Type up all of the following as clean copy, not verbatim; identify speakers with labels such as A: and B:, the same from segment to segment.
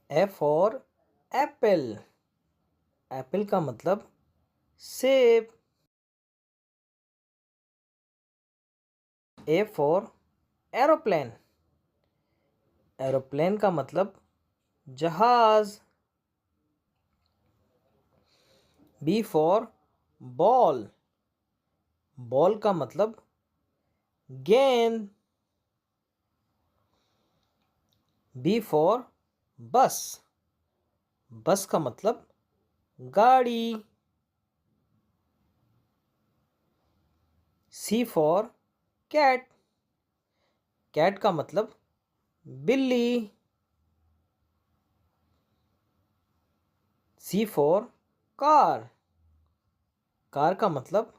A: A for Apple. Apple का मतलब सेब। A for aeroplane. एरोप्लेन का मतलब जहाज। B for ball. बॉल का मतलब गेंद। बी फॉर बस। बस का मतलब गाड़ी। सी फॉर कैट। कैट का मतलब बिल्ली। सी फॉर कार। कार का मतलब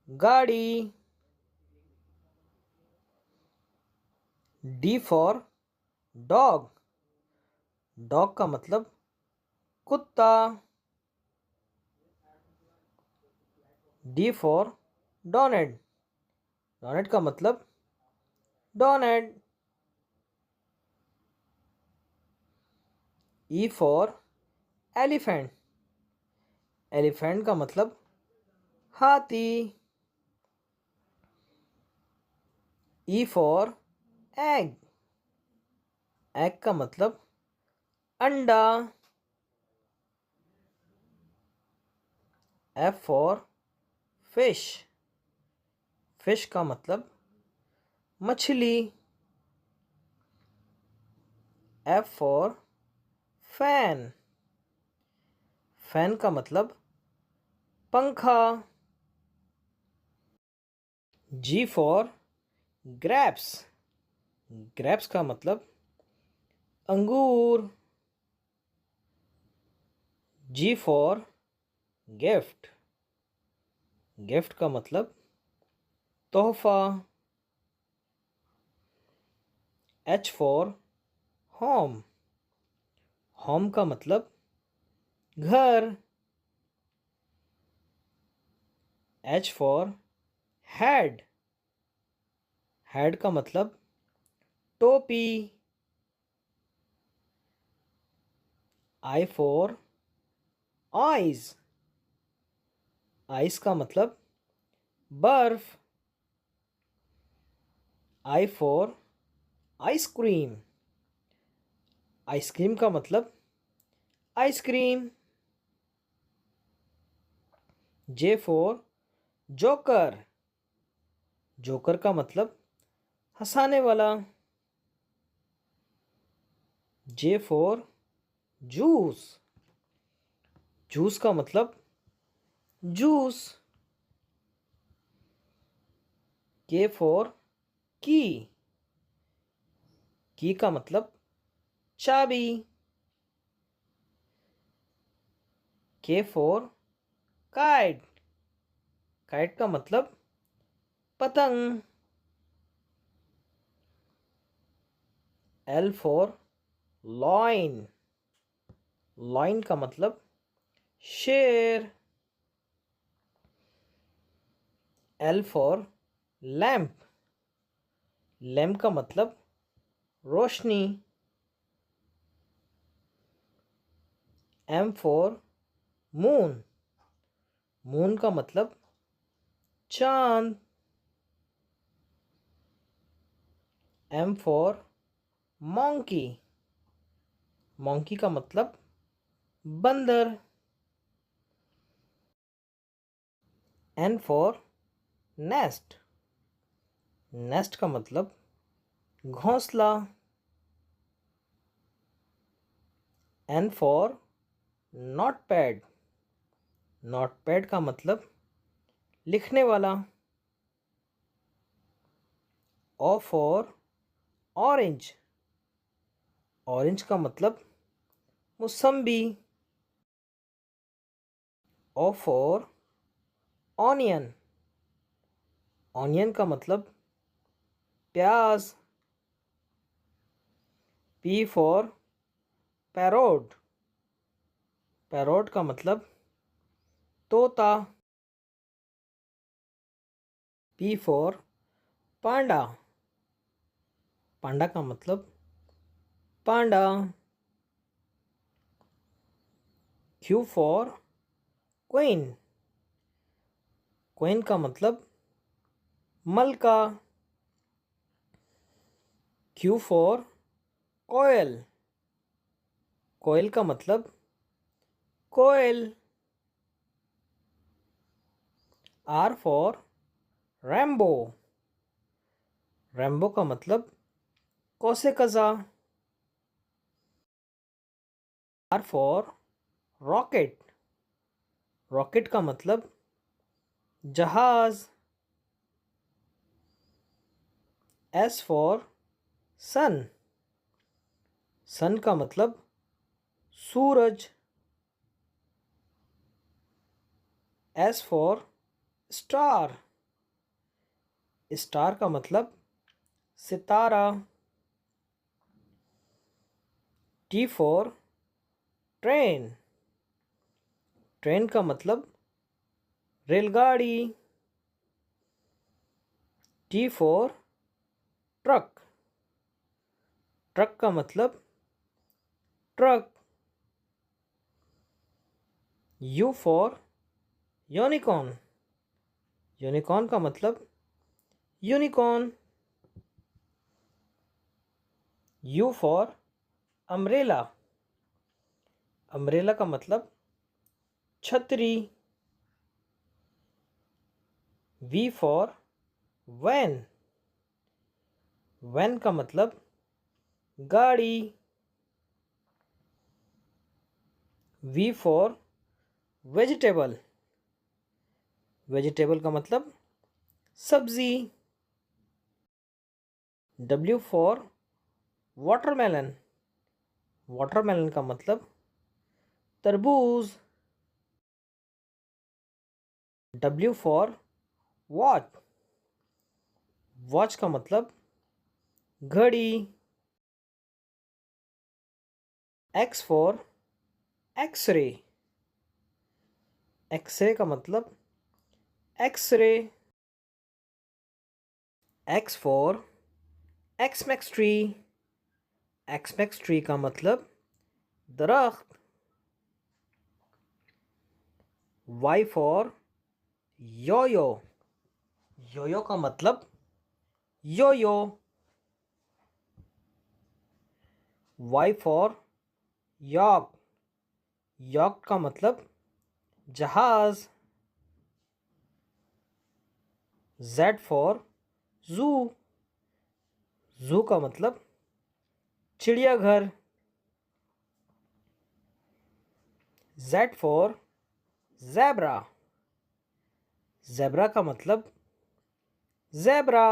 A: गाड़ी। D for dog. डॉग का मतलब कुत्ता। D for donate. डोनेट का मतलब donate. E for elephant. Elephant का मतलब हाथी। E for egg. एग का मतलब अंडा। F for fish. फिश का मतलब मछली। F for fan. फैन का मतलब पंखा। जी फॉर ग्रेप्स। ग्रेप्स का मतलब अंगूर। जी फॉर गिफ्ट। गिफ्ट का मतलब तोहफा। H for home. होम का मतलब घर। H for head. हेड का मतलब टोपी। I for eyes. आइस का मतलब बर्फ। I for ice cream. आइसक्रीम का मतलब ice cream. J for joker. Joker का मतलब हंसाने वाला। J for juice. जूस का मतलब जूस। के फॉर की। की का मतलब चाबी। के फॉर काइट। काइट का मतलब पतंग। L for lion. लॉइन का मतलब शेर। L for lamp. लैम्प का मतलब रोशनी। M for moon. मून का मतलब चांद। M for monkey. मॉन्की का मतलब बंदर। N for nest. नेस्ट का मतलब घोंसला। N for notepad. नोटपैड का मतलब लिखने वाला। O for orange. ऑरेंज का मतलब मौसम्बी। O for onion. ऑनियन का मतलब प्याज। P for parrot. पैरोट का मतलब तोता। पी फॉर पांडा। पांडा का मतलब पांडा। Q for queen. क्वीन का मतलब मलका. Q for कोयल. कोयल का मतलब कोयल. R for Rambo. रैम्बो का मतलब कौसे कज़ा. R for rocket. रॉकेट का मतलब जहाज. S for सन. सन का मतलब सूरज. S for star. स्टार का मतलब सितारा. T for train. ट्रेन का मतलब रेलगाड़ी. T for truck. ट्रक का मतलब truck. U for unicorn. Unicorn का मतलब unicorn. U for umbrella. Umbrella का मतलब छतरी. V for van. वैन का मतलब गाड़ी. V for vegetable. वेजिटेबल का मतलब सब्जी. W for watermelon. वाटरमेलन का मतलब तरबूज. W for watch. वॉच का मतलब घड़ी. X for x ray. एक्सरे का मतलब x ray. X for Xmas tree. Xmas tree का मतलब दरख्त. Y for yoyo. योयो का मतलब yoyo. Y for yak. Yak का मतलब जहाज. Z for जू. जू का मतलब चिड़ियाघर. Z for zebra. ज़ेब्रा का मतलब ज़ेब्रा.